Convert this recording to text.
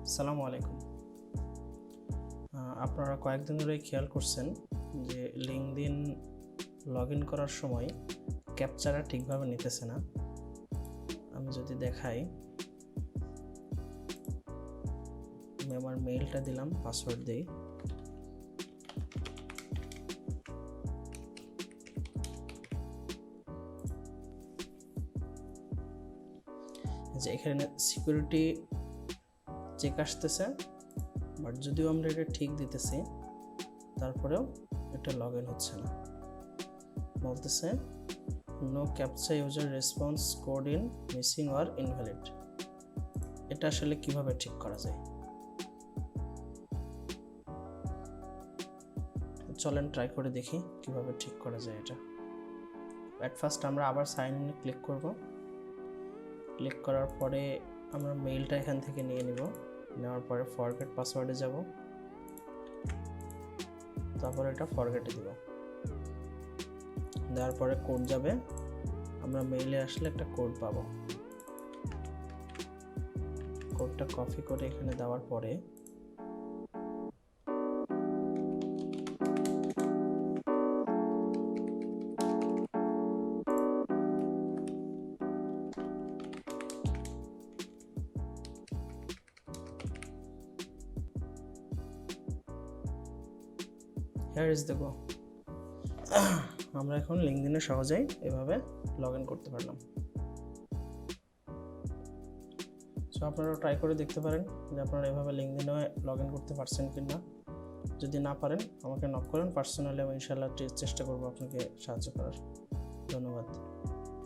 আসসালামু আলাইকুম। আপনারা কয়েকদিন ধরে খেয়াল করছেন যে লিঙ্কডইন লগ ইন করার সময় ক্যাপচাটা ঠিকভাবে নিতেছে না। আমি যদি দেখাই, আমি আমার মেইলটা দিলাম, পাসওয়ার্ড দিই, যে এখানে সিকিউরিটি চেক আসতেছে, বাট যদিও আমরা এটা ঠিক দিতেছি তারপরেও এটা লগ ইন হচ্ছে না। বলতেছে no captcha user response code in missing or invalid. এটা আসলে কিভাবে ঠিক করা যায়? চলেন ট্রাই করে দেখি কিভাবে ঠিক করা যায় এটা। অ্যাট ফার্স্ট আমরা আবার সাইন ইনে ক্লিক করব। ক্লিক করার পরে আমরা মেইলটা এখান থেকে নিয়ে নিব। নেওয়ার পরে ফরগেট পাসওয়ার্ডে যাব, তারপর এটা ফরগেটে দিব। দেওয়ার পরে কোড যাবে, আমরা মেইলে আসলে একটা কোড পাবো। কোডটা কপি করে এখানে দেওয়ার পরে here is the go। আমরা এখন লিঙ্কডইনে সহজেই এভাবে লগ ইন করতে পারলাম। সো আপনারা ট্রাই করে দেখতে পারেন যে আপনারা এভাবে লিঙ্কডইনে লগ ইন করতে পারছেন কি না। যদি না পারেন আমাকে নক করেন পার্সোনালি, আমি ইনশাআল্লাহ চেষ্টা করব আপনাকে সাহায্য করার। ধন্যবাদ।